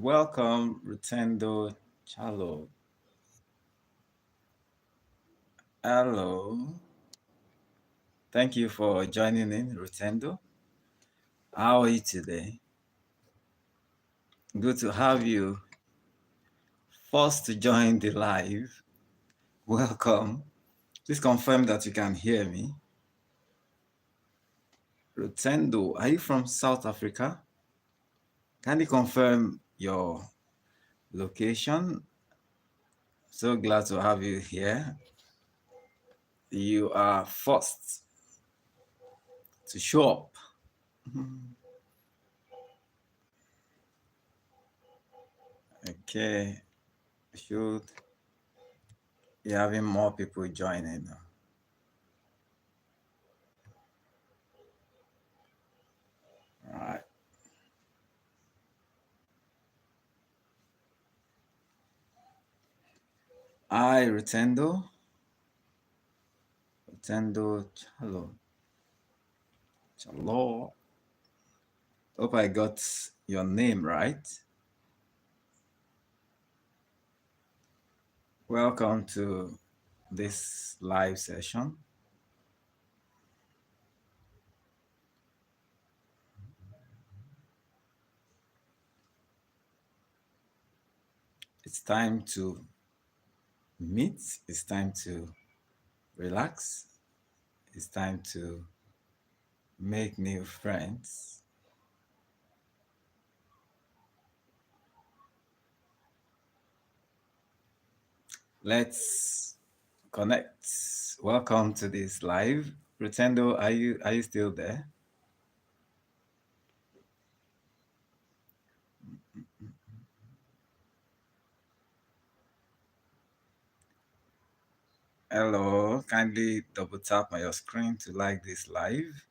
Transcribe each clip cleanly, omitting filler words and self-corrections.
Welcome, Rutendo Chalo. Hello. Thank you for joining in, Rutendo. How are you today? Good to have you. First to join the live. Welcome. Please confirm that you can hear me. Rutendo, are you from South Africa? Can you confirm your location? So glad to have you here. You are first to show up. Okay, should be having more people joining now. All right. Hi, Rutendo, hello, hello. Hope I got your name right. Welcome to this live session. It's time to meet. It's time to relax. It's time to make new friends. Let's connect. Welcome to this live. Rutendo, are you still there? Hello, kindly double tap on your screen to like this live.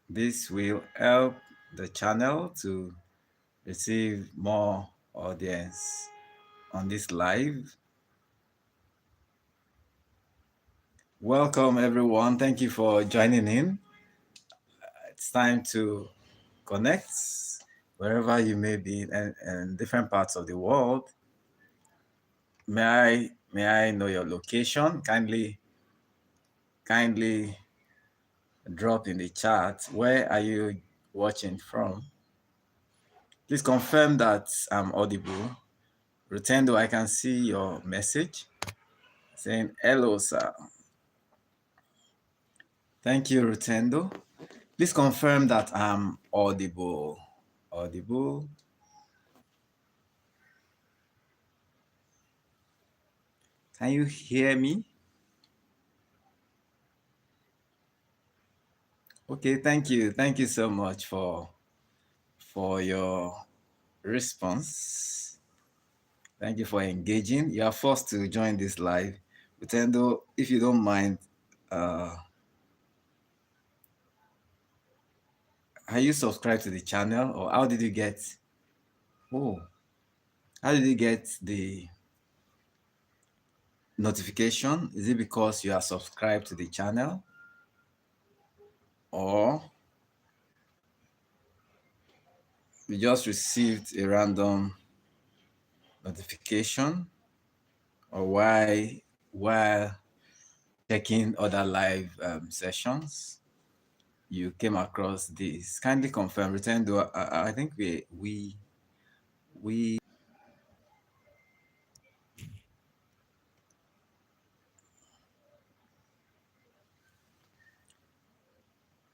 This will help the channel to receive more audience on this live. Welcome everyone. Thank you for joining in. It's time to connect wherever you may be in different parts of the world. May I know your location? Kindly drop in the chat. Where are you watching from? Please confirm that I'm audible. Rutendo, I can see your message saying hello, sir. Thank you, Rutendo. Please confirm that I'm audible. Audible. Can you hear me? Okay, thank you. Thank you so much for your response. Thank you for engaging. You are forced to join this live. Rutendo, if you don't mind, uh, are you subscribed to the channel or how did you get? Oh, how did you get the notification? Is it because you are subscribed to the channel or you just received a random notification, or why while checking other live sessions you came across this? Kindly confirm. Return to I think we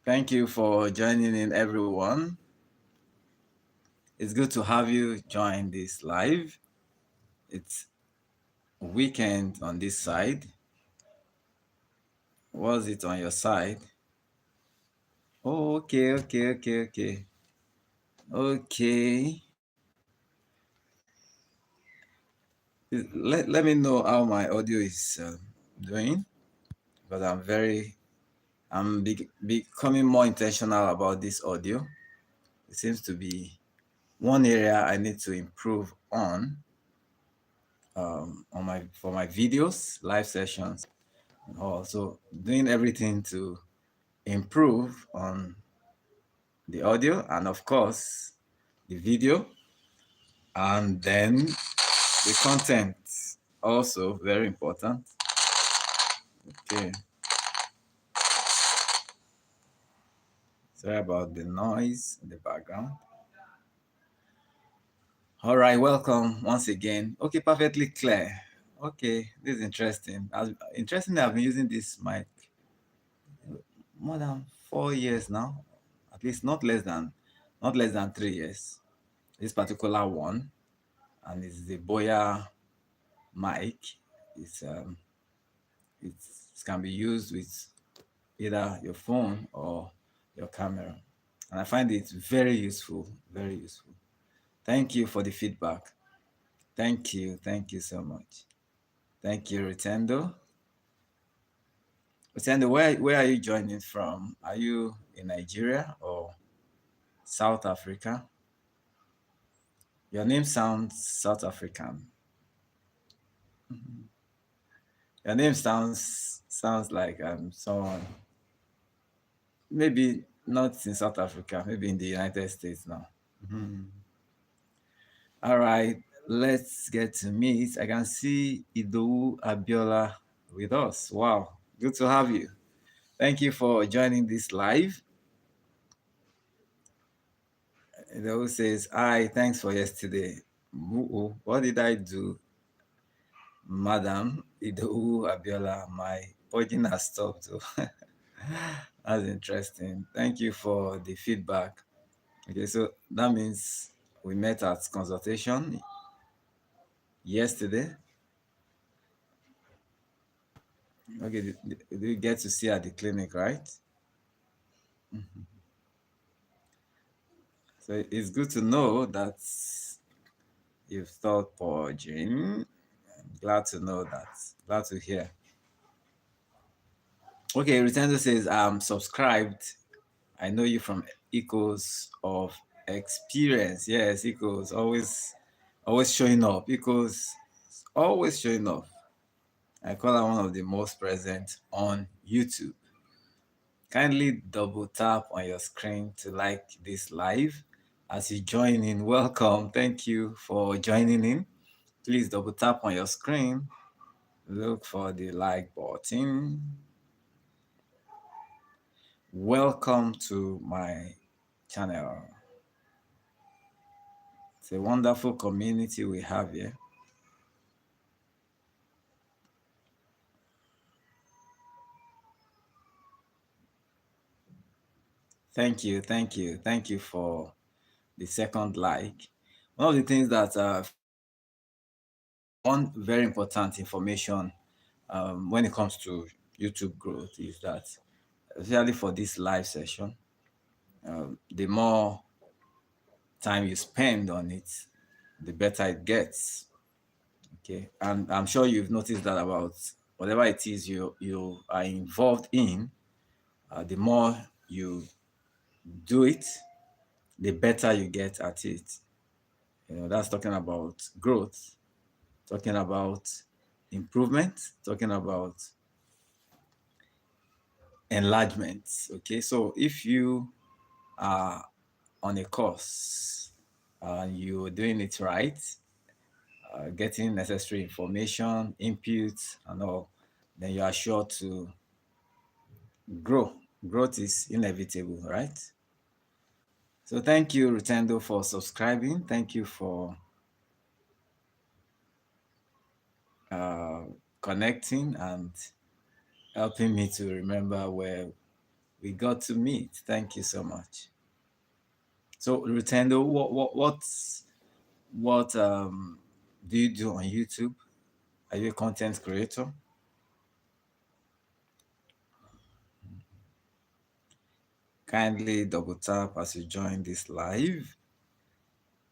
thank you for joining in, everyone. It's good to have you join this live. It's weekend on this side. Was it on your side? Oh, okay. Let me know how my audio is doing, because I'm becoming more intentional about this audio. It seems to be one area I need to improve on for my videos, live sessions, and also doing everything to improve on the audio, and of course, the video, and then the content. Also, very important. Okay, sorry about the noise in the background. All right, welcome once again. Okay, perfectly clear. Okay, this is interesting. Interestingly, I've been using this mic more than 4 years now. At least not less than 3 years. This particular one, and it's the Boya mic. It's it can be used with either your phone or your camera, and I find it very useful. Very useful. Thank you for the feedback. Thank you so much. Thank you, Ritendo. Ritendo, where are you joining from? Are you in Nigeria or South Africa? Your name sounds South African. Your name sounds like someone, maybe not in South Africa, maybe in the United States now. Mhm. All right, let's get to meet. I can see Idowu Abiola with us. Wow, good to have you. Thank you for joining this live. Idowu says, "Hi, thanks for yesterday. What did I do, Madam Idowu Abiola? My purging has stopped." Oh. That's interesting. Thank you for the feedback. Okay, so that means we met at consultation yesterday. Okay, did you get to see at the clinic, right? So it's good to know that you've stopped purging. I'm glad to know that. Glad to hear. Okay, Retendo says, I'm subscribed. I know you from Echoes of Experience. Yes, Echoes always showing up. Echoes always showing up. I call her one of the most present on YouTube. Kindly double tap on your screen to like this live. As you join in, welcome. Thank you for joining in. Please double tap on your screen. Look for the like button. Welcome to my channel. It's a wonderful community we have here. Thank you for the second like. One of the things that one very important information when it comes to YouTube growth is that, especially for this live session, the more time you spend on it, the better it gets. Okay, and I'm sure you've noticed that about whatever it is you are involved in, the more you do it, the better you get at it. That's talking about growth, talking about improvement, talking about enlargement. Okay, so if you are on a course and you're doing it right, getting necessary information, inputs, and all, then you are sure to grow. Growth is inevitable, right? So thank you, Rutendo, for subscribing. Thank you for uh, connecting and helping me to remember where we got to meet. Thank you so much. So, Rutendo, what do you do on YouTube? Are you a content creator? Kindly double tap as you join this live.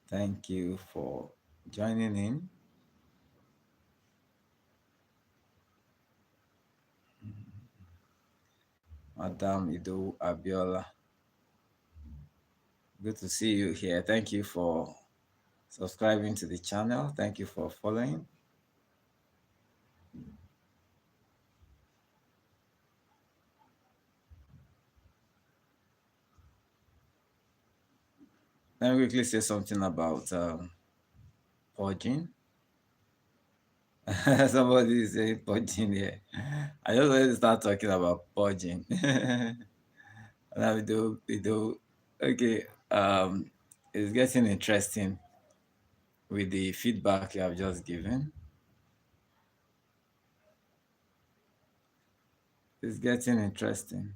Thank you for joining in. Madam Ido Abiola. Good to see you here. Thank you for subscribing to the channel. Thank you for following. let me quickly say something about purging. Somebody is saying purging here. I just want to start talking about purging. Now we do. Okay. It's getting interesting with the feedback you have just given. It's getting interesting.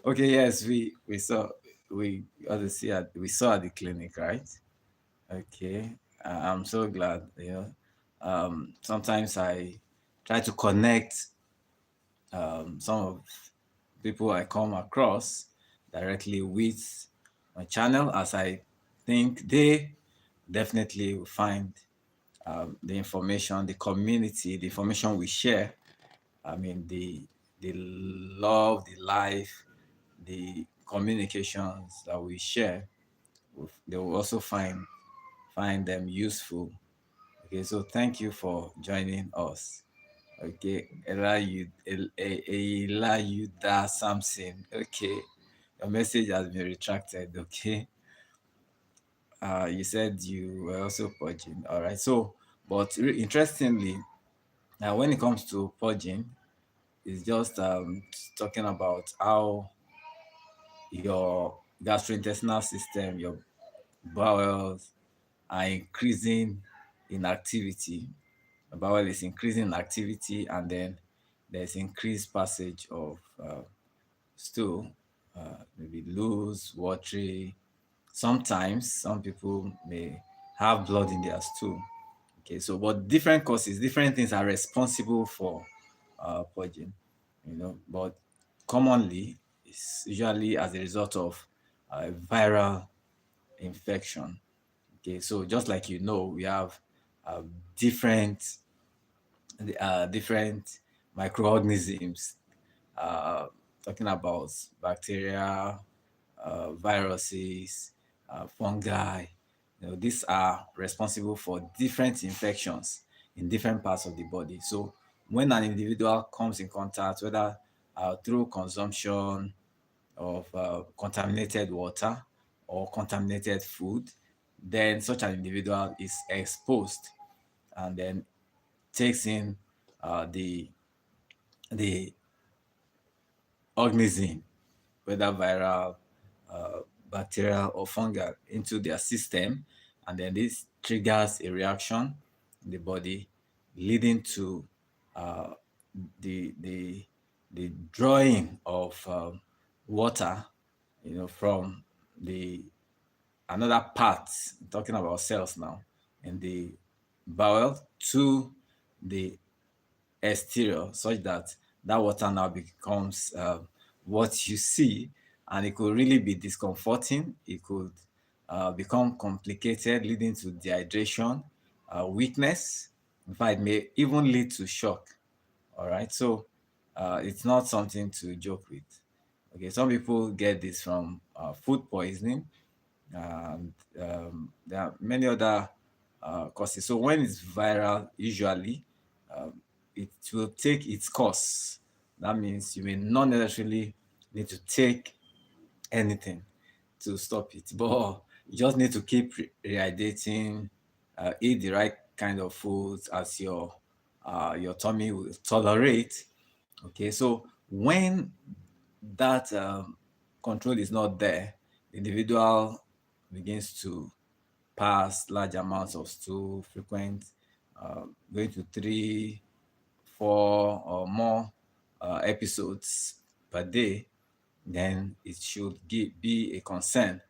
Okay. Yes, we saw we obviously we saw at the clinic, right? Okay. I'm so glad. Sometimes I try to connect some of people I come across directly with my channel, as I think they definitely will find the information, the community, the information we share. I mean, the love, the life, the communications that we share, they will also find them useful. Okay, so thank you for joining us. Okay, Elayuda Samson. Okay, your message has been retracted. Okay, you said you were also purging. All right, so but interestingly, when it comes to purging, it's just talking about how your gastrointestinal system, your bowels are increasing in activity. The bowel is increasing in activity, and then there's increased passage of stool, maybe loose, watery. Sometimes some people may have blood in their stool. Okay, so but different causes, different things are responsible for purging, but commonly it's usually as a result of viral infection. Okay, so just like we have uh, different different microorganisms, uh, talking about bacteria, viruses, fungi. These are responsible for different infections in different parts of the body. So when an individual comes in contact, whether through consumption of contaminated water or contaminated food, then such an individual is exposed and then takes in the organism, whether viral, uh, bacterial, or fungal, into their system, and then this triggers a reaction in the body, leading to uh, the the drawing of water, from the another part, talking about cells now, in the bowel to the exterior, such that that water now becomes what you see, and it could really be discomforting. It could become complicated, leading to dehydration, weakness. In fact, it may even lead to shock. All right, so it's not something to joke with. Okay, some people get this from food poisoning, and there are many other causes. So when it's viral, usually um, it will take its course. That means you may not necessarily need to take anything to stop it, but you just need to keep rehydrating, eat the right kind of foods as your tummy will tolerate. Okay, so when that control is not there, the individual begins to pass large amounts of stool, frequent, going to 3, 4, or more episodes per day, then it should be a concern.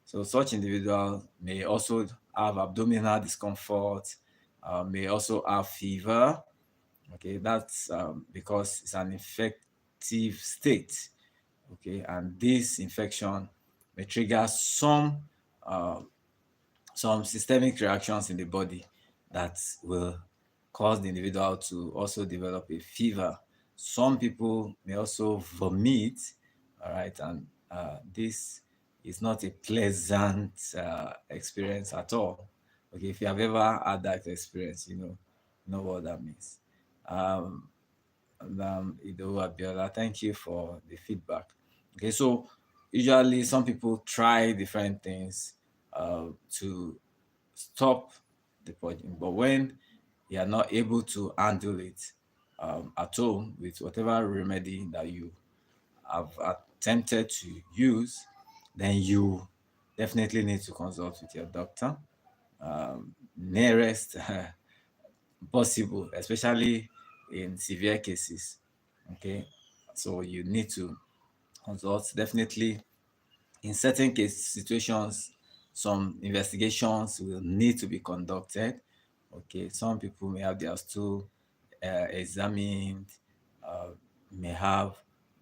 So such individual may also have abdominal discomfort, may also have fever. Okay, that's because it's an infective state. Okay, and this infection may trigger uh, some systemic reactions in the body that will cause the individual to also develop a fever. Some people may also vomit, all right, and this is not a pleasant experience at all. Okay, if you have ever had that experience, You know what that means. Um, Ido Abiola, thank you for the feedback. Okay, so usually some people try different things to stop the purging, but when you are not able to handle it at home with whatever remedy that you have attempted to use, then you definitely need to consult with your doctor nearest possible, especially in severe cases. Okay, so you need to consult. Definitely, in certain case situations, some investigations will need to be conducted. Okay, some people may have their stool examined, uh, may have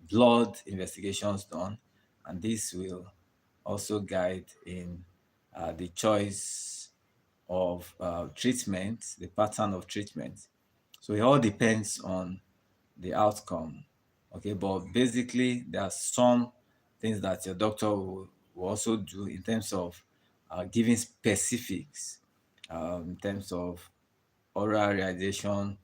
blood investigations done, and this will also guide in the choice of treatment, the pattern of treatment. So it all depends on the outcome. Okay, but basically, there are some things that your doctor will also do in terms of giving specifics, in terms of oral radiation,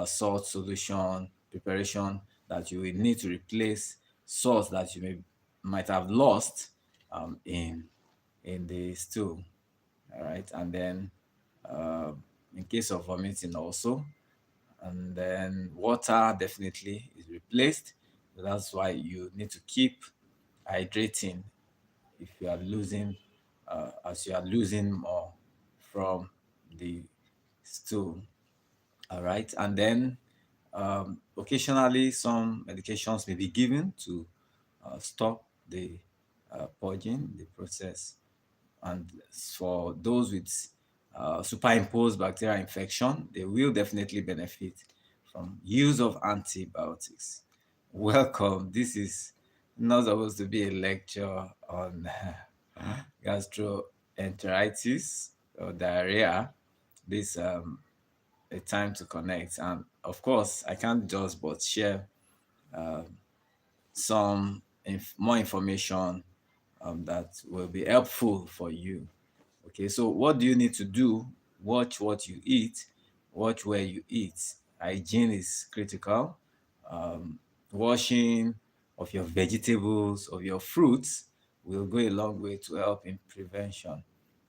salt solution preparation that you will need to replace salts that might have lost in the stool. All right, and then uh, in case of vomiting also, and then water definitely is replaced. That's why you need to keep hydrating if you are losing as you are losing more from the stool. All right, and then occasionally some medications may be given to stop the purging the process. And for those with superimposed bacterial infection, they will definitely benefit from use of antibiotics. Welcome. This is not supposed to be a lecture on gastroenteritis or diarrhea. This a time to connect, and of course, I can't just but share some more information that will be helpful for you. Okay, so what do you need to do? Watch what you eat, watch where you eat. Hygiene is critical. Washing of your vegetables, of your fruits will go a long way to help in prevention.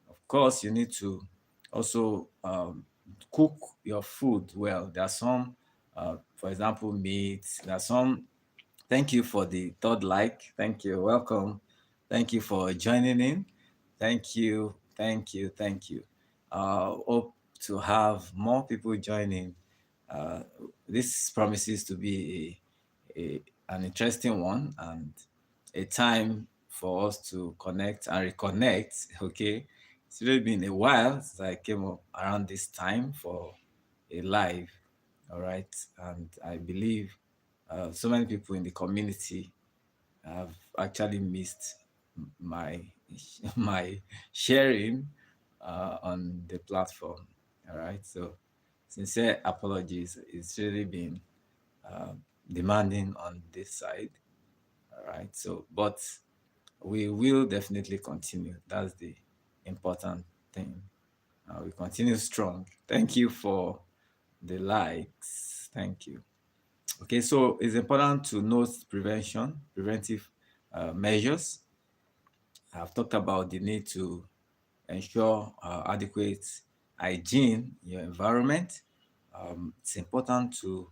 Of course, you need to also cook your food well. There are some, for example, meats. There are some. Thank you for the third like. Thank you. Welcome. Thank you for joining in. Thank you. Thank you. Thank you. Hope to have more people joining. Uh, this promises to be an interesting one and a time for us to connect and reconnect. Okay. It's really been a while since I came up around this time for a live. All right. And I believe so many people in the community have actually missed my my sharing on the platform. All right. So sincere apologies. It's really been uh, demanding on this side. All right. So, but we will definitely continue. That's the important thing. We continue strong. Thank you for the likes. Thank you. Okay, so it's important to note preventive measures. I've talked about the need to ensure adequate hygiene in your environment. It's important to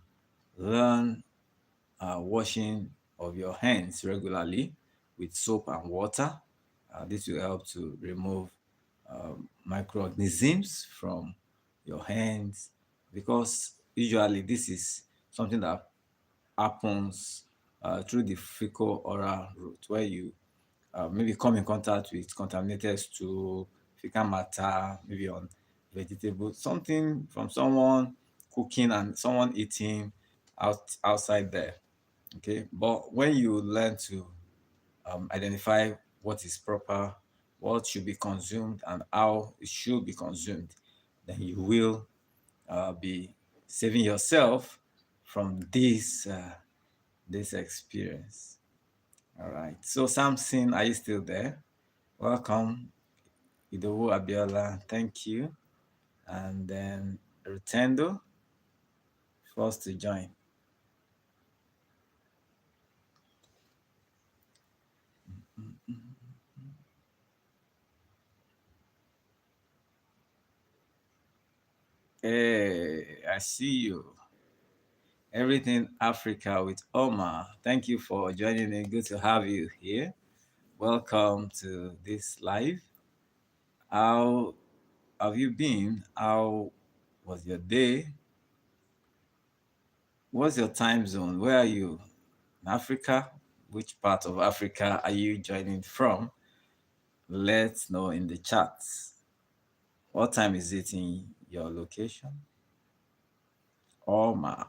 learn washing of your hands regularly with soap and water. This will help to remove microorganisms from your hands because usually this is something that happens through the fecal oral route where you maybe come in contact with contaminated stool, fecal matter, maybe on vegetables, something from someone cooking and someone eating outside there. Okay, but when you learn to identify what is proper, what should be consumed, and how it should be consumed, then you will be saving yourself from this experience. All right. So Samson, are you still there? Welcome, Idowu Abiola. Thank you. And then Rutendo. Forced to join. Hey, I see you. Everything Africa with Omar. Thank you for joining me. Good to have you here. Welcome to this live. How have you been? How was your day? What's your time zone? Where are you? In Africa? Which part of Africa are you joining from? Let's know in the chats. What time is it in your location? Omar.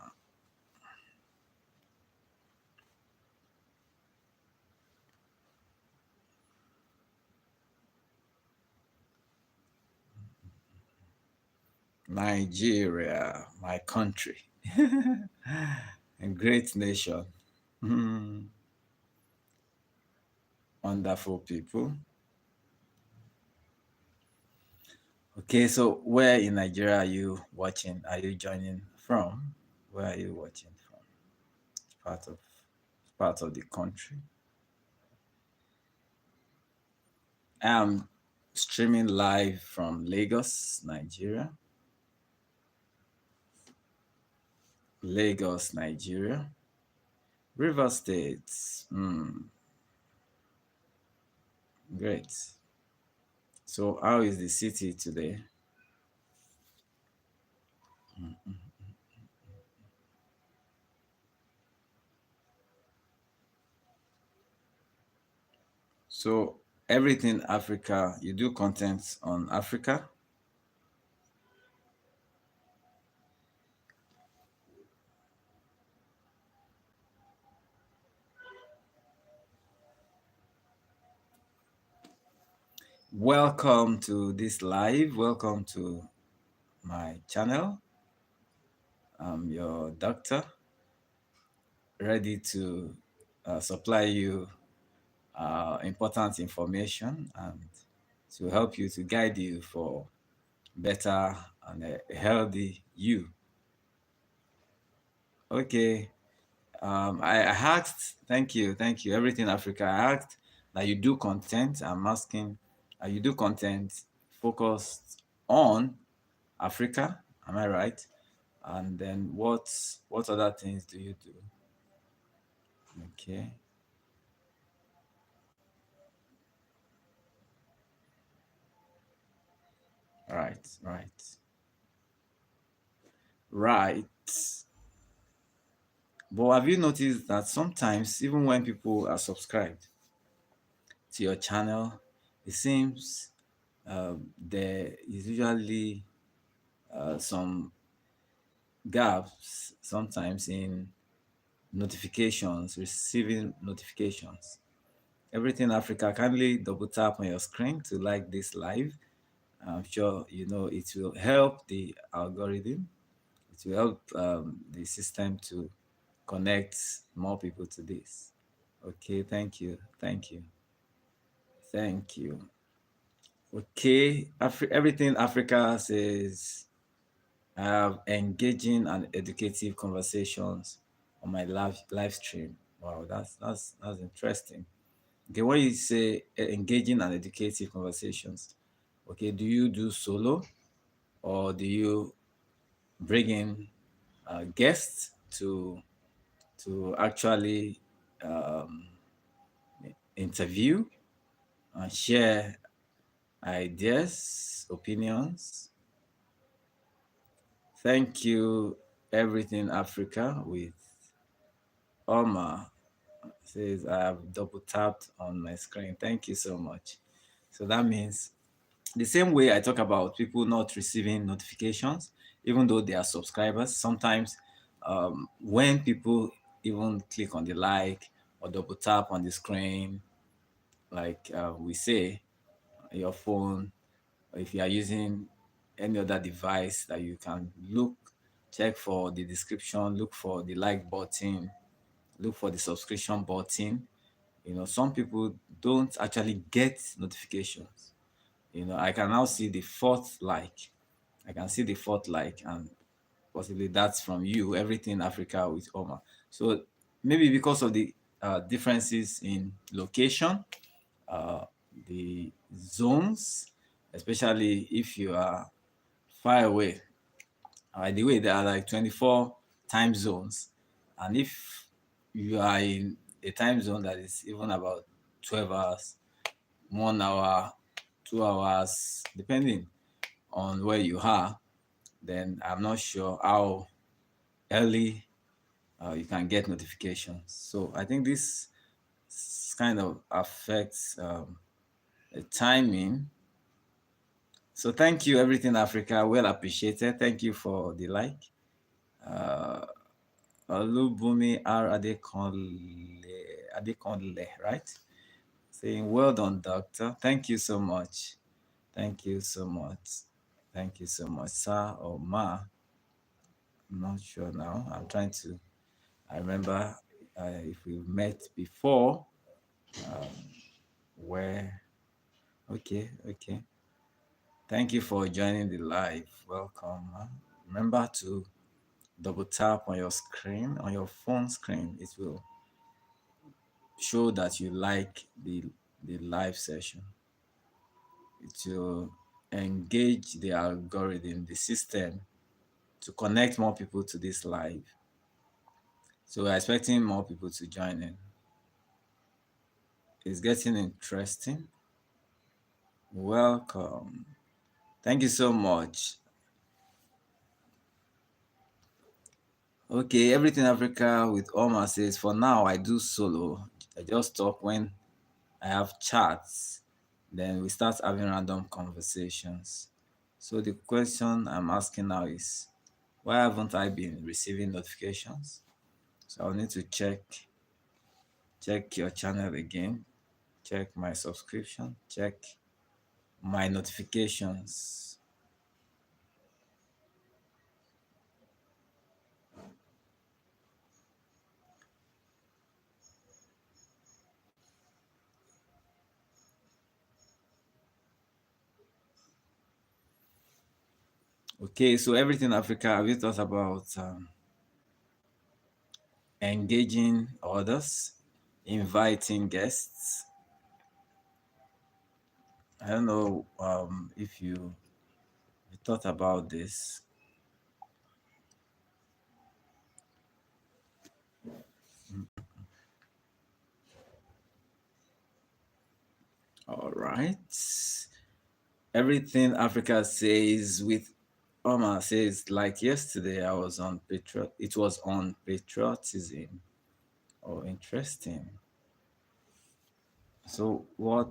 Nigeria, my country. A great nation. Hmm, wonderful people. Okay, so where in Nigeria are you watching? Are you joining from? Where are you watching from? Part of part of the country. I'm streaming live from Lagos, Nigeria. Lagos, Nigeria. River State. Great. So how is the city today? So everything Africa, you do content on Africa? Welcome to this live. Welcome to my channel. I'm your doctor, ready to supply you important information and to help you, to guide you for better and a healthy you. Okay. I asked, thank you. Everything Africa, I asked that you do content. I'm asking, you do content focused on Africa. Am I right? And then what other things do you do? Okay. Right, right, right. But have you noticed that sometimes, even when people are subscribed to your channel, it seems there is usually some gaps sometimes in notifications, receiving notifications. Everything Africa, kindly double tap on your screen to like this live. I'm sure you know it will help the algorithm. It will help the system to connect more people to this. Okay, thank you, thank you, thank you. Okay, everything Africa says. I have engaging and educative conversations on my live stream. Wow, that's interesting. Okay, when you say engaging and educative conversations, okay, do you do solo or do you bring in guests to actually um, interview and share ideas, opinions? Thank you, Everything Africa with Omar says I have double tapped on my screen. Thank you so much. So that means the same way I talk about people not receiving notifications, even though they are subscribers, sometimes when people even click on the like or double tap on the screen, like we say, your phone, or if you are using any other device that you can look, check for the description, look for the like button, look for the subscription button. You know, some people don't actually get notifications. You know, I can now see the fourth like. I can see the fourth like, and possibly that's from you. Everything Africa with Omar. So maybe because of the differences in location, uh, the zones, especially if you are far away. By the way, there are like 24 time zones. And if you are in a time zone that is even about 12 hours, 1 hour, 2 hours, depending on where you are, then I'm not sure how early you can get notifications. So I think this kind of affects the timing. So thank you, Everything Africa. Well appreciated. Thank you for the like. Uh, Olubumi R. Adekonle, right? Saying, well done, doctor. Thank you so much. Thank you so much. Thank you so much, sir or ma. I'm not sure now. I'm trying to. I remember if we met before. Where? Okay, okay. Thank you for joining the live. Welcome. Remember to double tap on your screen, on your phone screen. It will show that you like the live session. It will engage the algorithm, the system, to connect more people to this live. So we're expecting more people to join in. It's getting interesting. Welcome. Thank you so much. Okay, Everything Africa with Omar says, for now I do solo. I just talk when I have chats. Then we start having random conversations. So the question I'm asking now is, why haven't I been receiving notifications? So I'll need to check your channel again, check my subscription, check my notifications. Okay, so Everything Africa, have you thought about engaging others, inviting guests? I don't know if you thought about this. All right. Everything Africa says with Omar says, like yesterday, I was on it was on patriotism. Oh, interesting. So what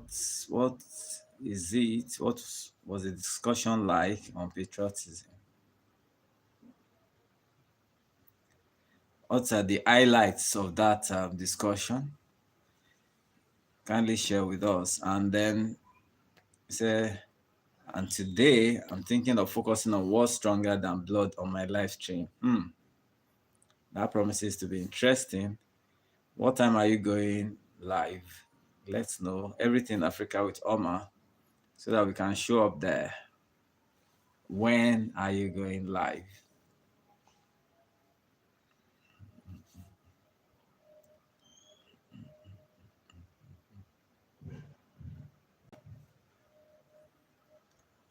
is it? What was the discussion like on patriotism? What are the highlights of that discussion? Kindly share with us. And then say, and today I'm thinking of focusing on what's stronger than blood on my live stream. That promises to be interesting. What time are you going live? Let's know. Everything Africa with Omar so that we can show up there. When are you going live?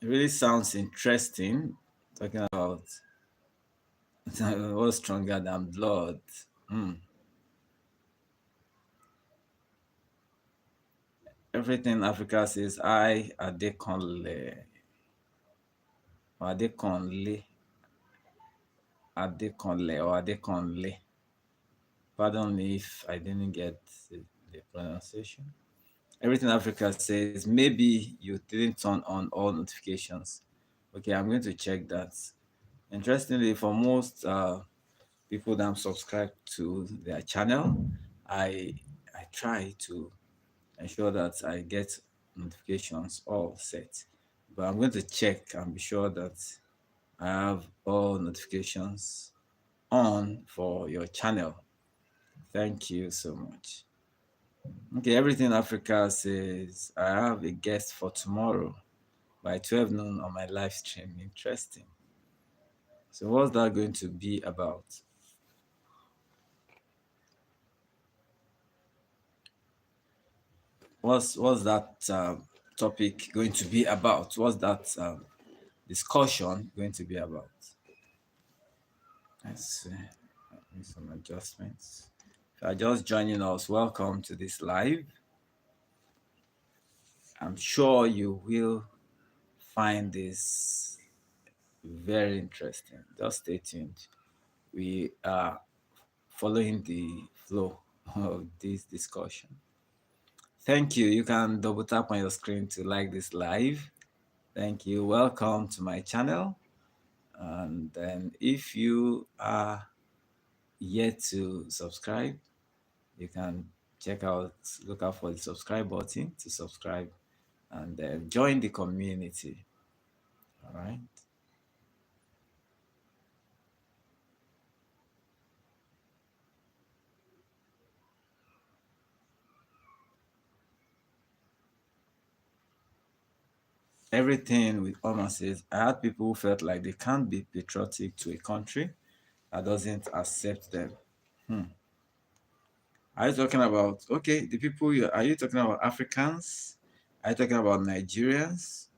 It really sounds interesting talking about what's stronger than blood. Hmm. Everything Africa says, I Adekonle. Adekonle. Adekonle or Adekonle. Pardon me if I didn't get the pronunciation. Everything Africa says, maybe you didn't turn on all notifications. Okay, I'm going to check that. Interestingly, for most people that I'm subscribed to their channel, I I try to ensure that I get notifications all set. But I'm going to check and be sure that I have all notifications on for your channel. Thank you so much. Okay, Everything Africa says I have a guest for tomorrow by 12 noon on my live stream. Interesting. So what's that going to be about? What's that topic going to be about? What's that discussion going to be about? Let's see. Make some adjustments. If you are just joining us, welcome to this live. I'm sure you will find this very interesting. Just stay tuned. We are following the flow of this discussion. Thank you. You can double tap on your screen to like this live. Thank you. Welcome to my channel. And then if you are yet to subscribe, you can look out for the subscribe button to subscribe and then join the community. All right. Everything with Oma says, I had people who felt like they can't be patriotic to a country that doesn't accept them. Hmm. Are you talking about, okay, the people, are you talking about Africans? Are you talking about Nigerians?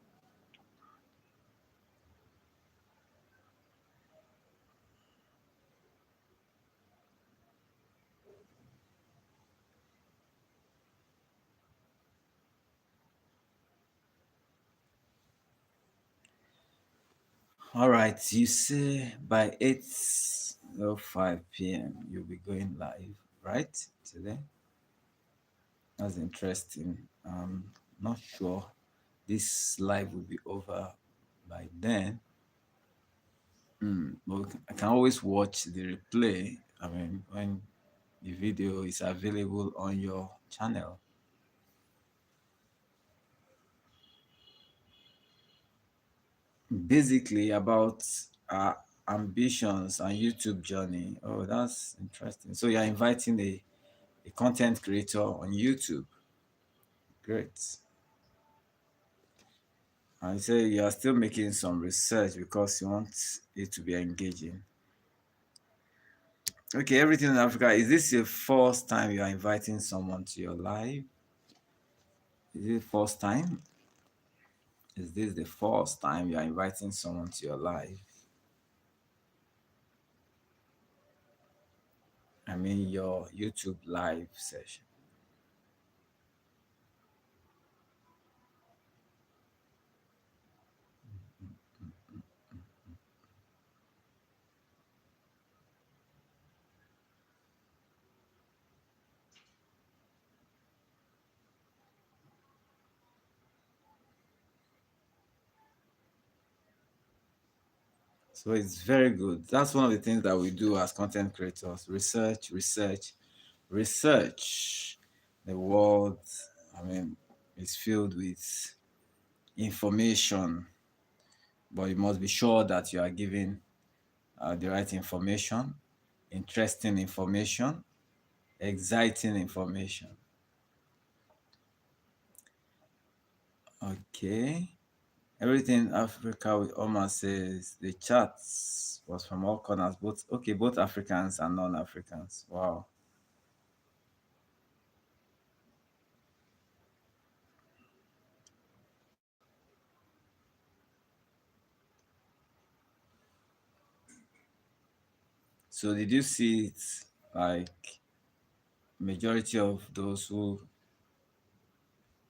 All right, you say by 8:05 p.m. you'll be going live, right? Today? That's interesting. Not sure this live will be over by then. But I can always watch the replay. I mean, when the video is available on your channel. Basically about ambitions and YouTube journey. Oh, that's interesting. So you're inviting a content creator on YouTube. Great. And you say you are still making some research because you want it to be engaging. Okay, everything in Africa. Is this your first time you are inviting someone to your live? Is it first time? Is this the first time you are inviting someone to your live? I mean your YouTube live session. So it's very good. That's one of the things that we do as content creators. Research, research, research. The world, I mean, is filled with information, but you must be sure that you are giving the right information, interesting information, exciting information. Okay. Everything Africa with Omar says the chats was from all corners, both Africans and non-Africans. Wow. So did you see it like majority of those who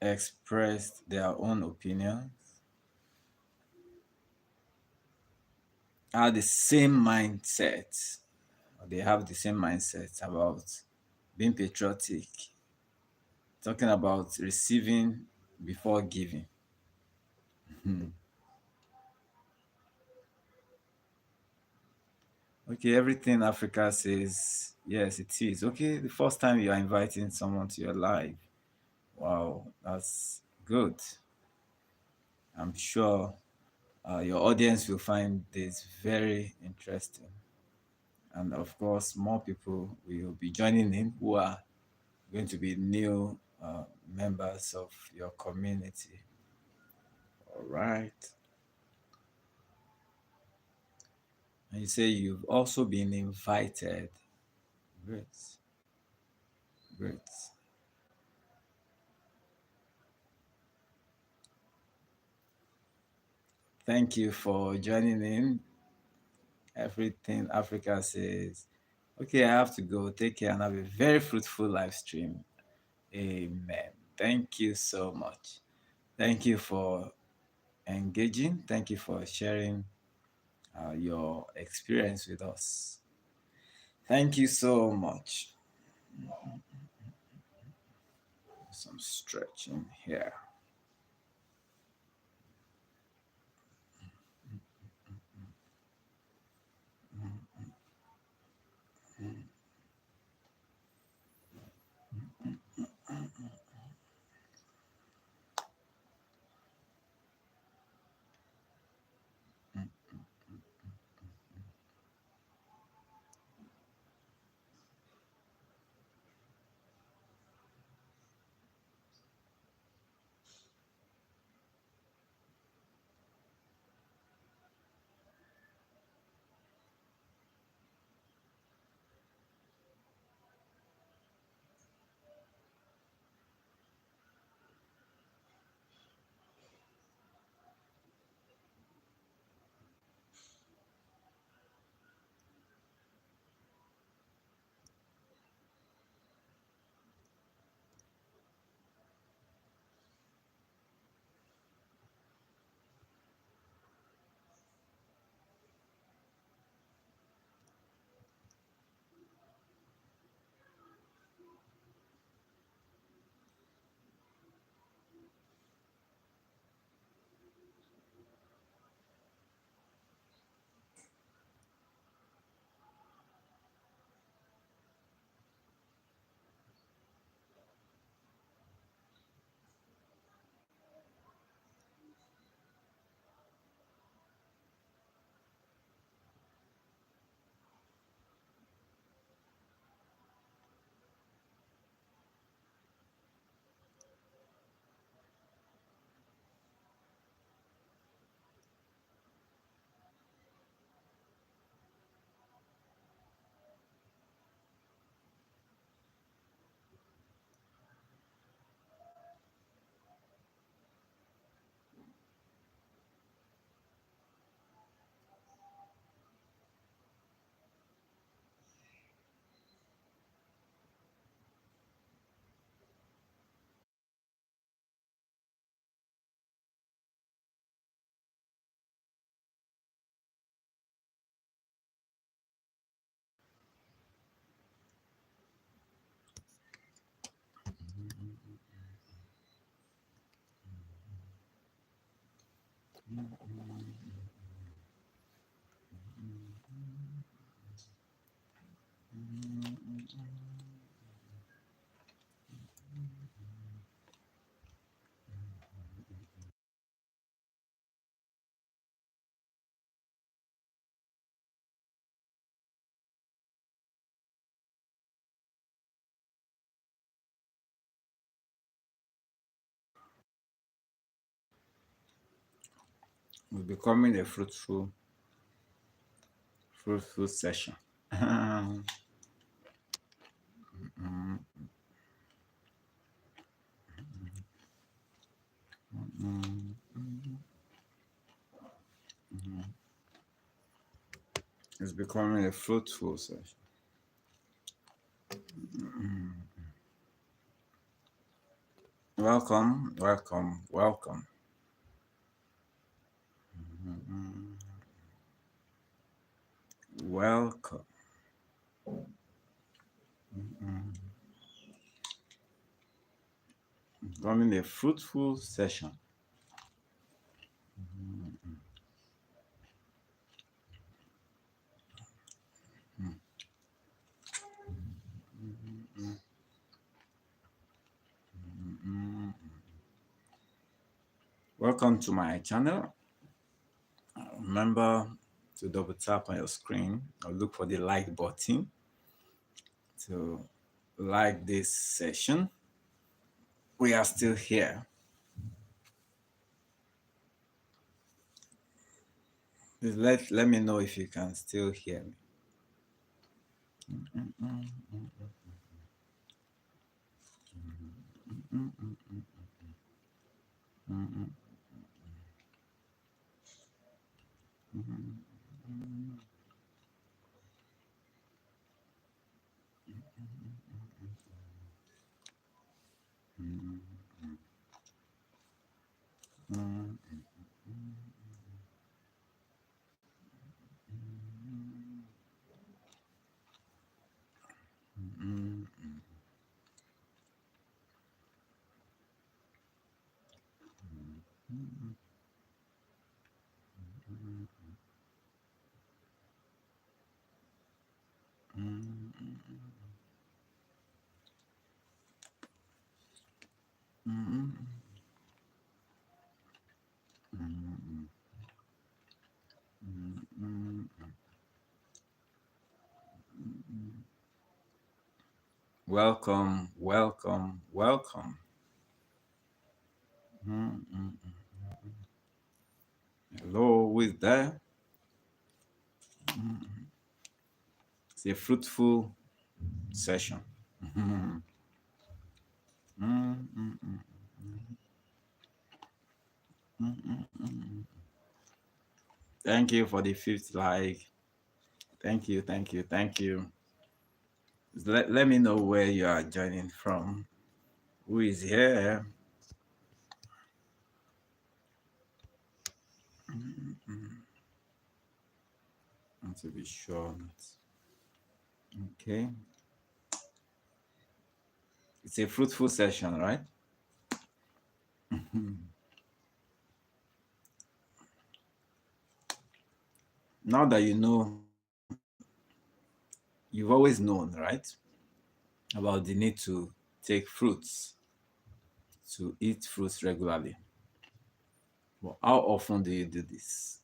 expressed their own opinions are the same mindset? They have the same mindset about being patriotic, talking about receiving before giving. Hmm. Okay, everything Africa says, yes, it is. Okay, the first time you are inviting someone to your live. Wow, that's good. I'm sure your audience will find this very interesting. And of course, more people will be joining in who are going to be new members of your community. All right. And you say you've also been invited. Great, great. Thank you for joining in. Everything Africa says. Okay, I have to go. Take care and have a very fruitful live stream. Amen. Thank you so much. Thank you for engaging. Thank you for sharing your experience with us. Thank you so much. Some stretching here. We're becoming a fruitful session. It's becoming a fruitful session. Welcome, welcome, welcome. Welcome. Becoming a fruitful session. Welcome to my channel. Remember to double tap on your screen or look for the like button to like this session. We are still here. Please let me know if you can still hear me. Welcome, welcome, welcome. Hello, who is there? It's a fruitful session. Thank you for the fifth like. Thank you, thank you, thank you. Let me know where you are joining from. Who is here? I want to be sure. Okay. It's a fruitful session, right? Now that you know, you've always known, right? About the need to take fruits, to eat fruits regularly. But how often do you do this?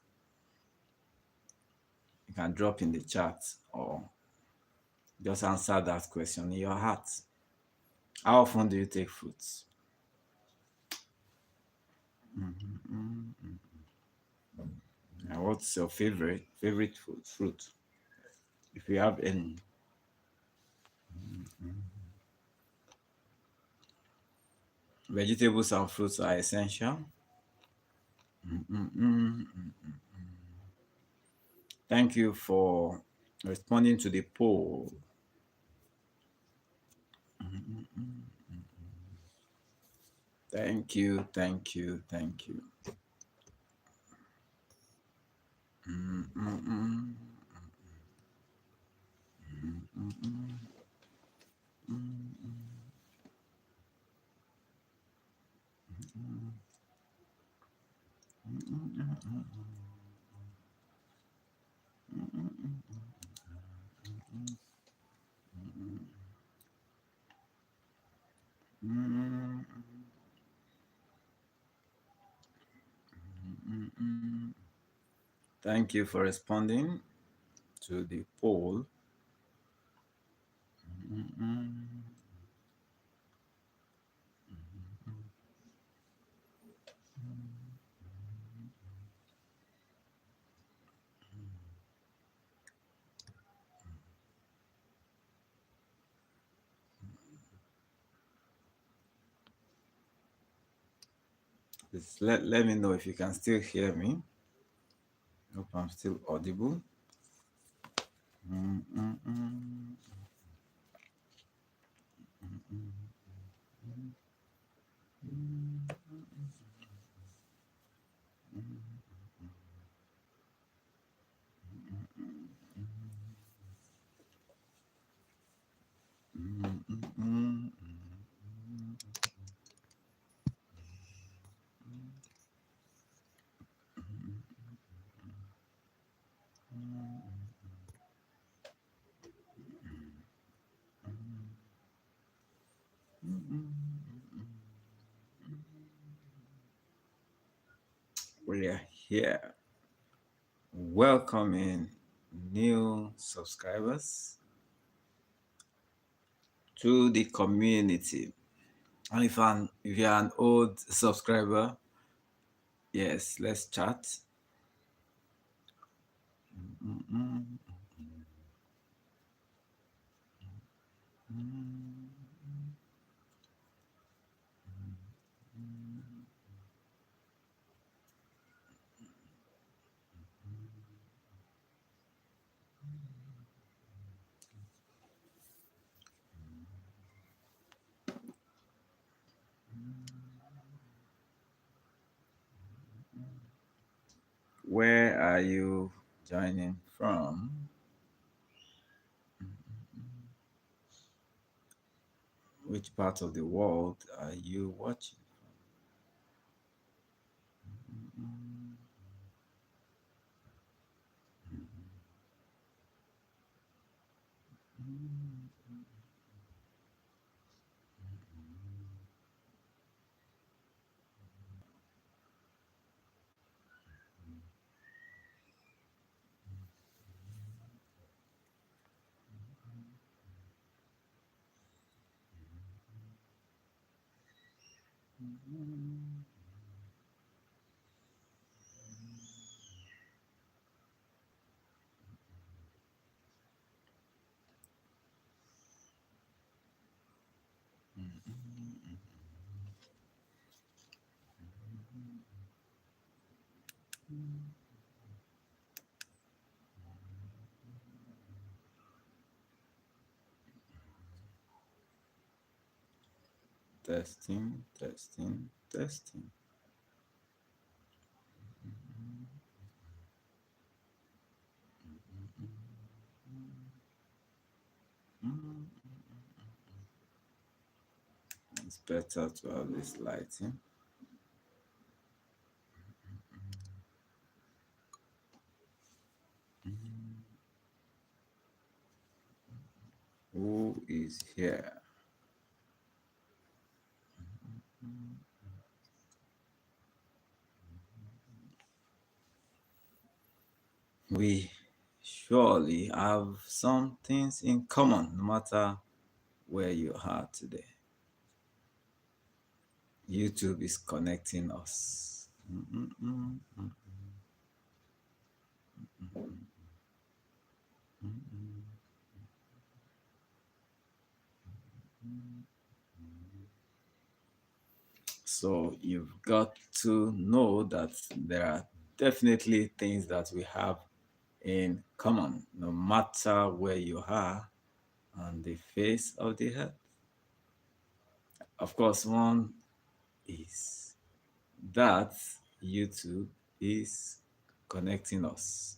You can drop in the chat or just answer that question in your heart. How often do you take fruits? And what's your favorite fruit? If you have any. Vegetables and fruits are essential. Thank you for responding to the poll. Thank you, thank you, thank you. Thank you for responding to the poll. Please let me know if you can still hear me. Hope I'm still audible. We are here welcoming new subscribers to the community. And if you're an old subscriber, yes, let's chat. Where are you joining from? Which part of the world are you watching? Testing, testing, testing. It's better to have this lighting. Who is here? We surely have some things in common, no matter where you are today. YouTube is connecting us. So you've got to know that there are definitely things that we have in common, no matter where you are on the face of the earth. Of course, one is that YouTube is connecting us.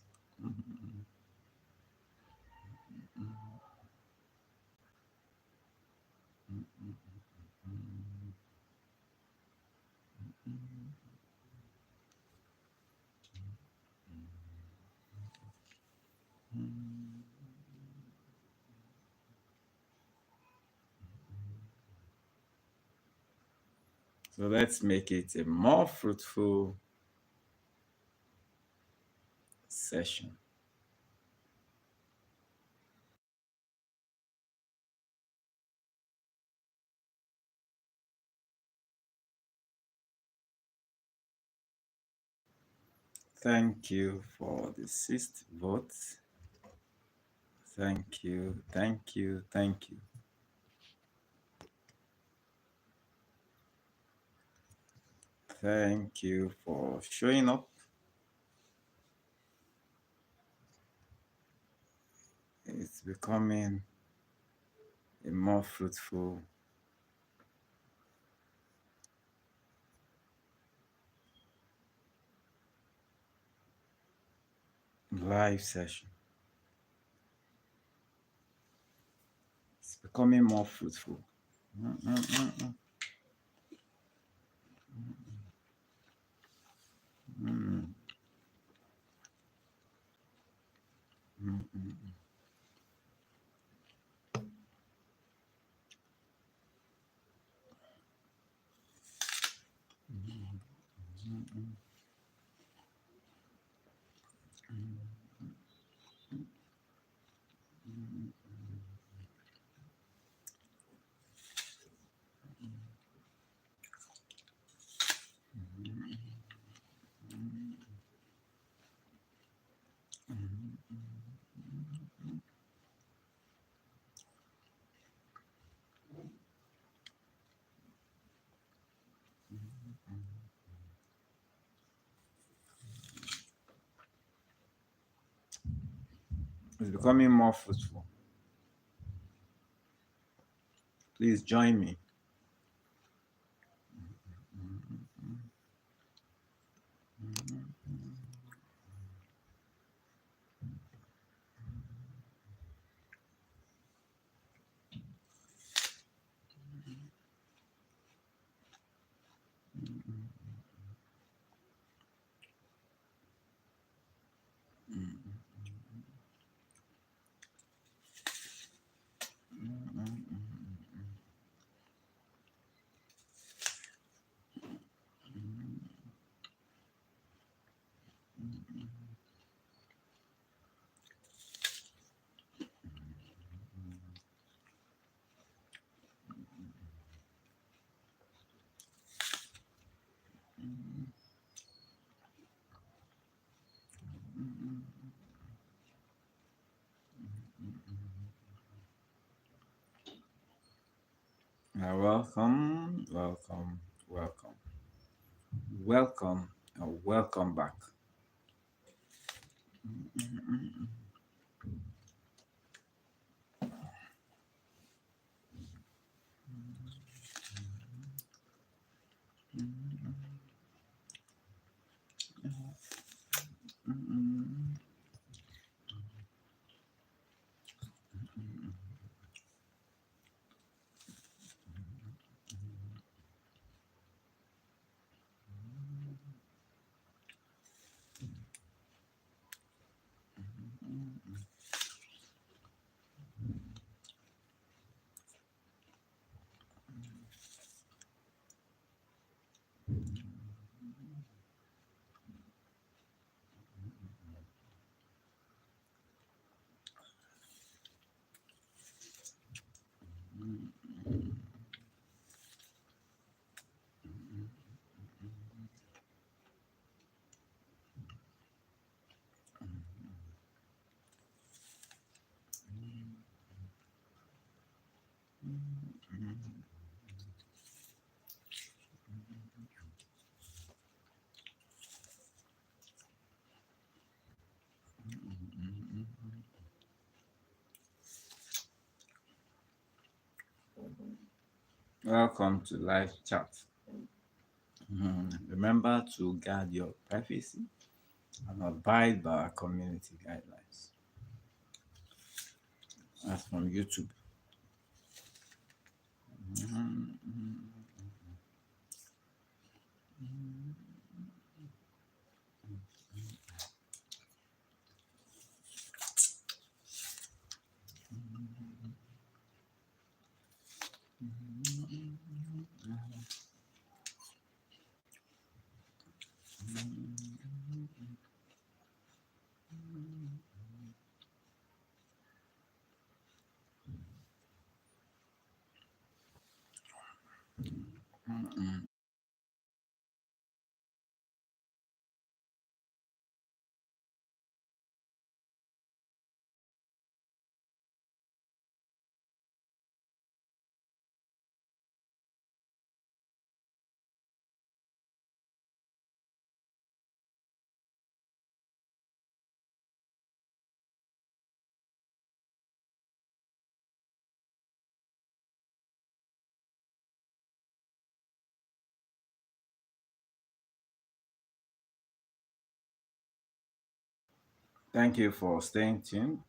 So let's make it a more fruitful session. Thank you for the sixth vote. Thank you, thank you, thank you. Thank you for showing up. It's becoming a more fruitful live session. It's becoming more fruitful. It's becoming more fruitful. Please join me. Welcome, welcome, welcome, welcome, and welcome back. Welcome to live chat. Remember to guard your privacy and abide by our community guidelines. That's from YouTube. Thank you for staying tuned.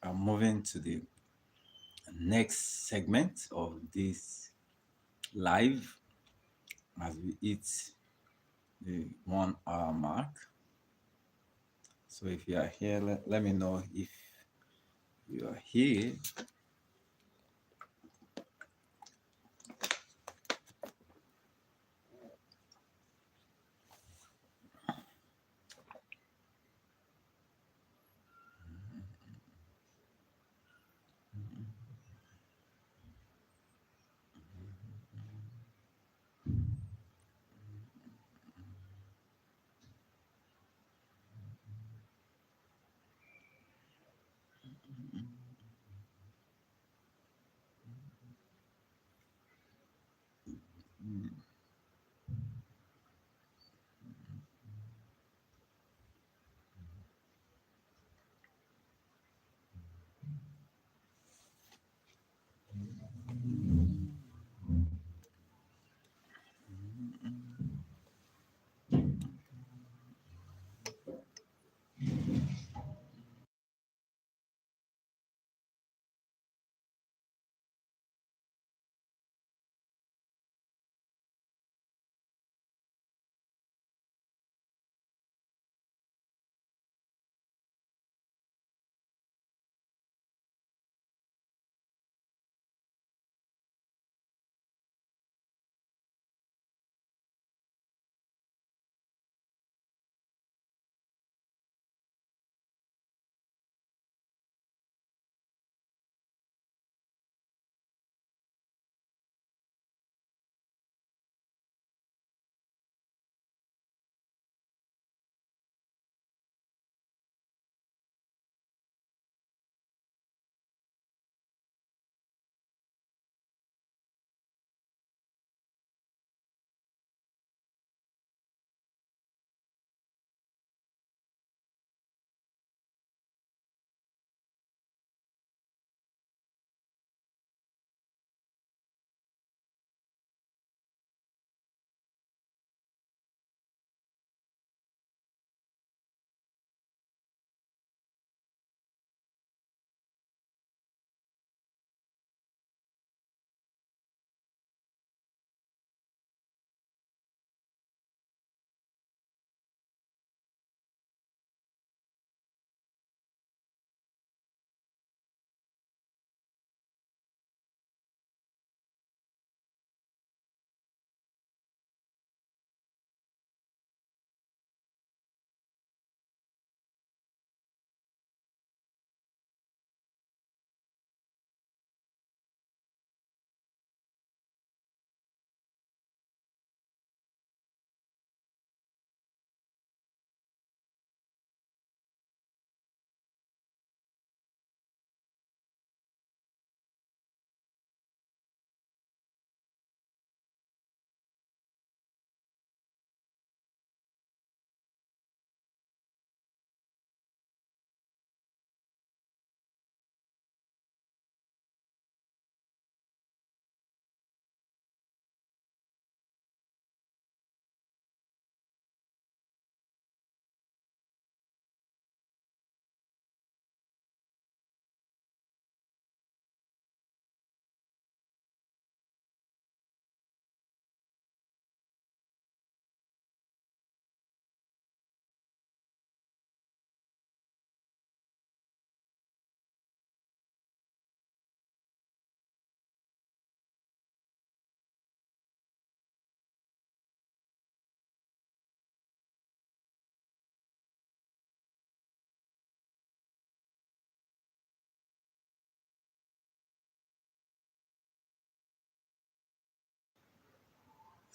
I'm moving to the next segment of this live as we hit the 1 hour mark. So if you are here, let me know if you are here.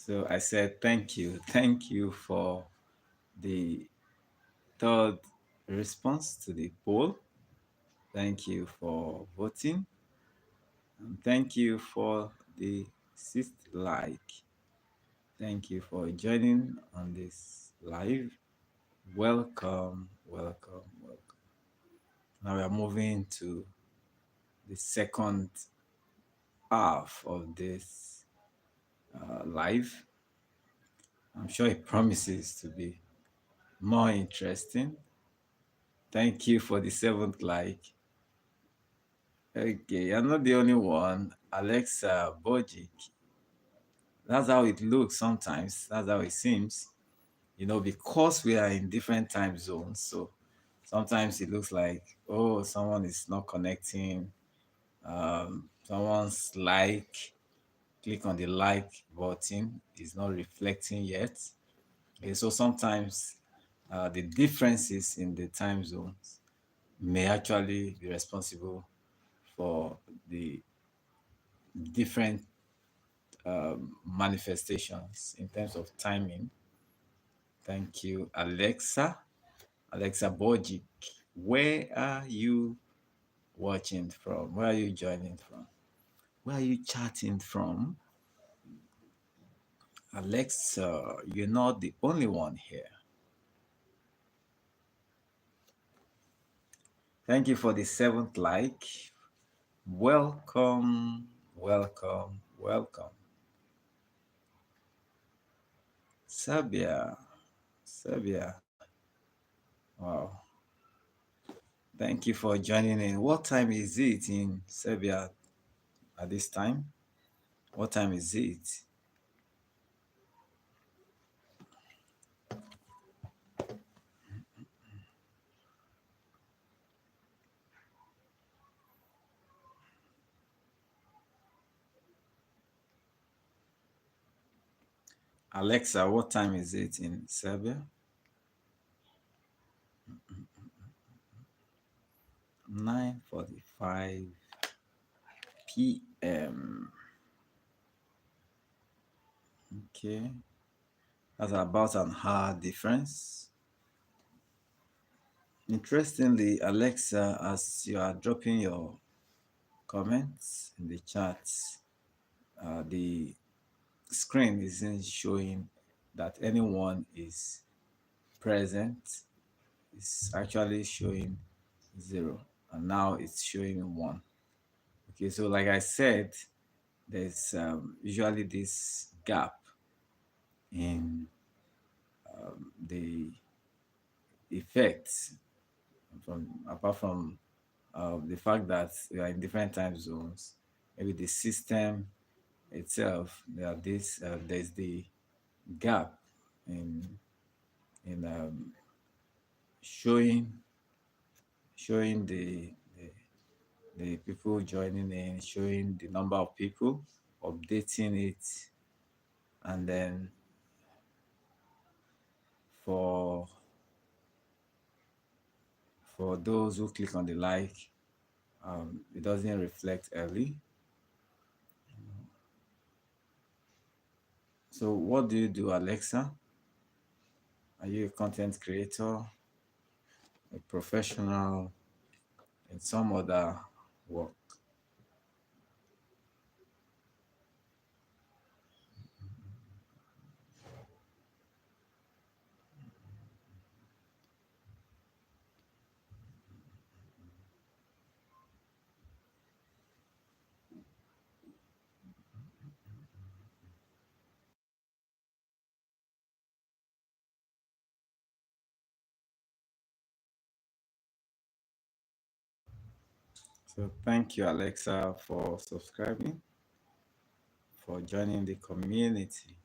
So I said, thank you. Thank you for the third response to the poll. Thank you for voting. And thank you for the sixth like. Thank you for joining on this live. Welcome, welcome, welcome. Now we are moving to the second half of this live. I'm sure it promises to be more interesting. Thank you for the seventh like. Okay, you're not the only one. Alexa Bojic. That's how it looks sometimes. That's how it seems. Because we are in different time zones. So sometimes it looks like, oh, someone is not connecting. Someone's click on the like button is not reflecting yet. Okay, so sometimes the differences in the time zones may actually be responsible for the different manifestations in terms of timing. Thank you, Alexa. Alexa Bojic, where are you watching from? Where are you joining from? Where are you chatting from? Alexa, you're not the only one here. Thank you for the seventh like. Welcome, welcome, welcome. Serbia, Serbia. Wow. Thank you for joining in. What time is it in Serbia at this time? What time is it? Alexa, what time is it in Serbia? 9:45 p.m. Okay. That's about an hour difference. Interestingly, Alexa, as you are dropping your comments in the chat, the screen isn't showing that anyone is present. It's actually showing 0, and now it's showing 1. Okay, so like I said, there's usually this gap in the effects from apart from the fact that we are in different time zones. Maybe the system itself, there's the gap in showing showing the people joining in, showing the number of people, updating it, and then for those who click on the like, it doesn't reflect early. So what do you do, Alexa? Are you a content creator, a professional in some other work? So thank you, Alexa, for subscribing, for joining the community.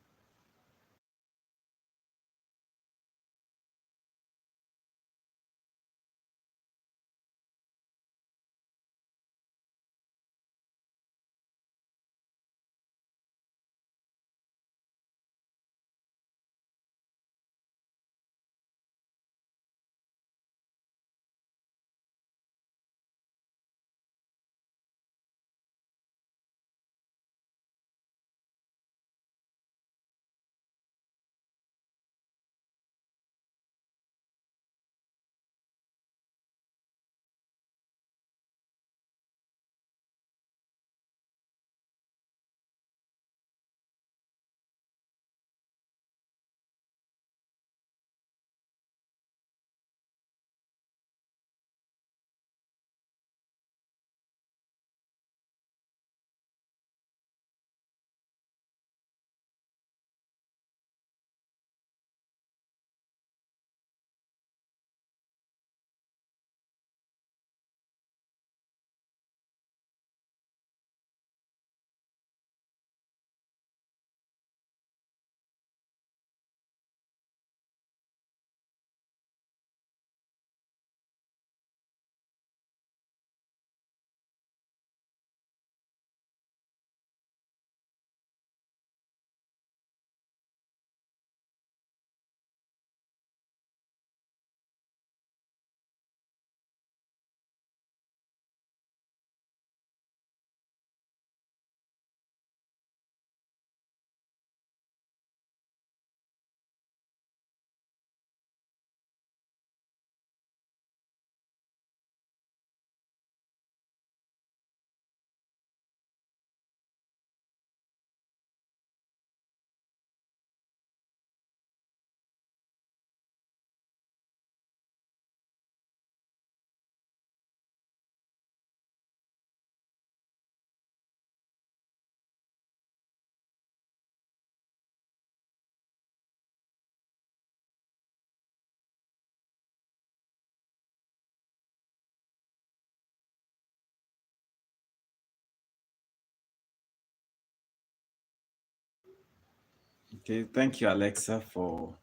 Okay, thank you, Alexa, for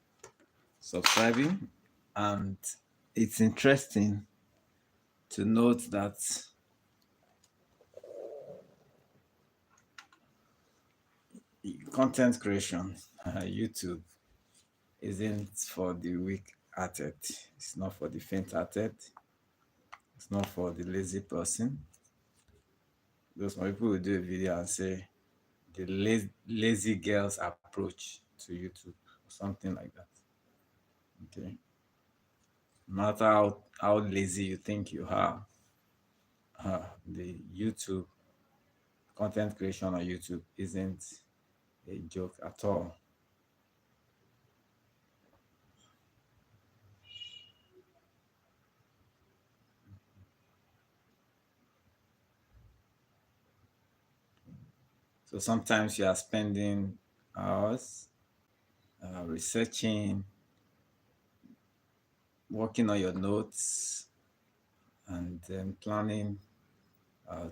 subscribing. And it's interesting to note that content creation, YouTube, isn't for the weak-hearted. It's not for the faint-hearted. It's not for the lazy person. Those some people will do a video and say the lazy girl's approach to YouTube or something like that. Okay. No matter how lazy you think you are, the YouTube content creation on YouTube isn't a joke at all. So sometimes you are spending hours researching, working on your notes, and then planning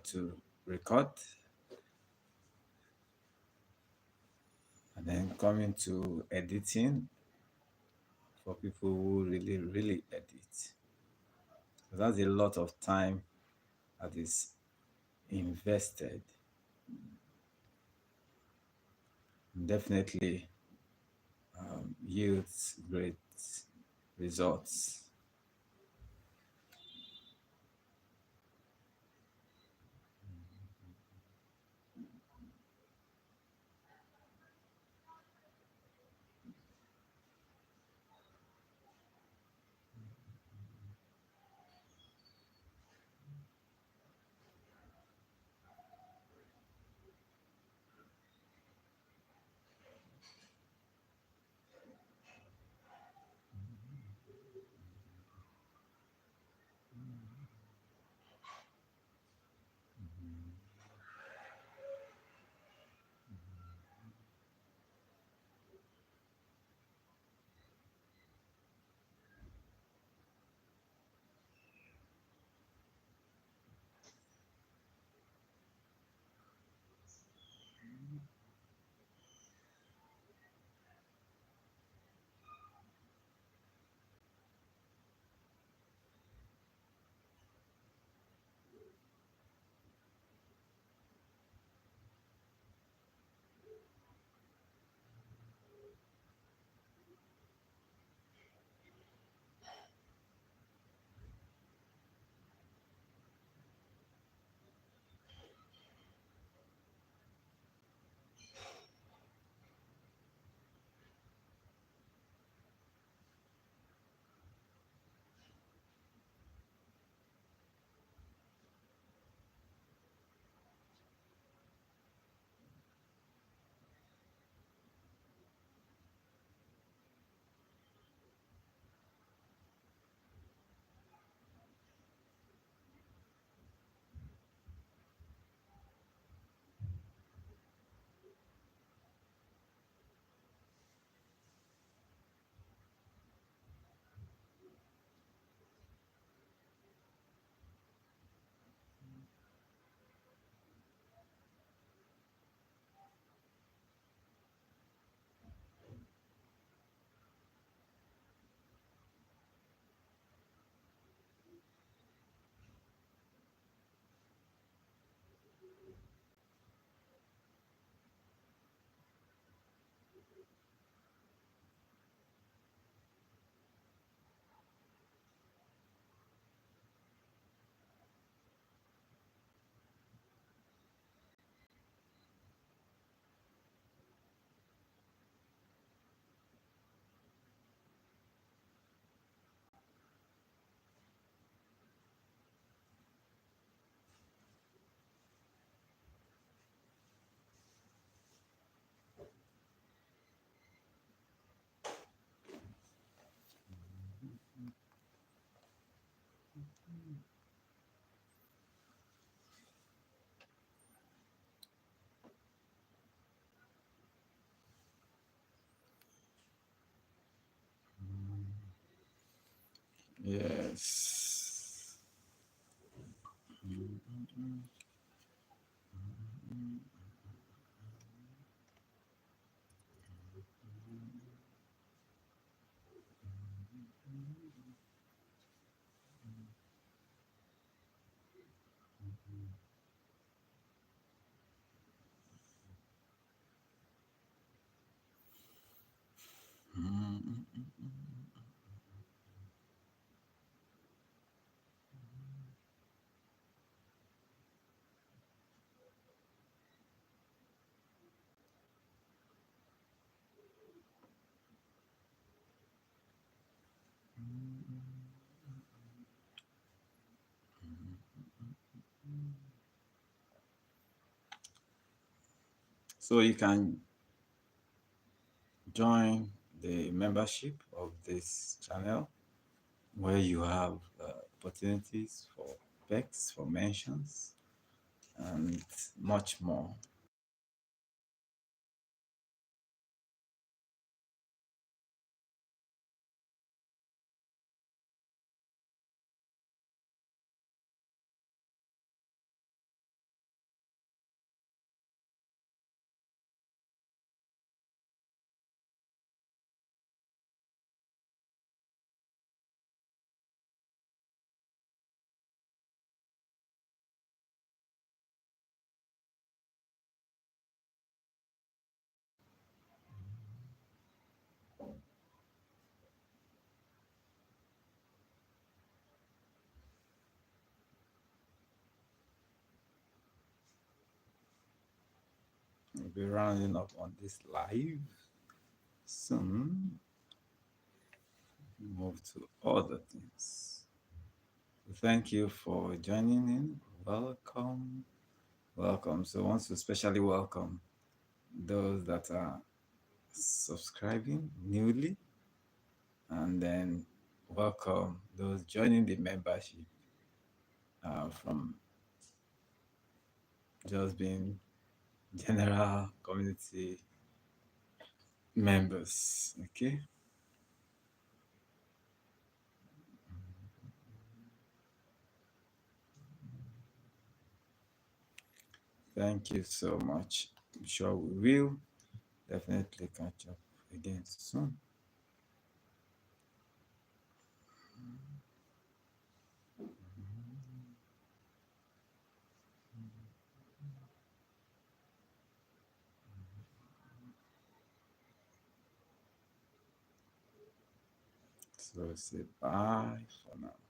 to record, and then coming to editing for people who really, really edit. So that's a lot of time that is invested. Definitely yields great results. Yes. So you can join the membership of this channel where you have opportunities for perks, for mentions, and much more. We'll be rounding up on this live soon. Move to other things. Thank you for joining in. Welcome. Welcome. So, I want to especially welcome those that are subscribing newly, and then welcome those joining the membership from just being general community members. Okay. Thank you so much. I'm sure we will definitely catch up again soon. So say bye for now.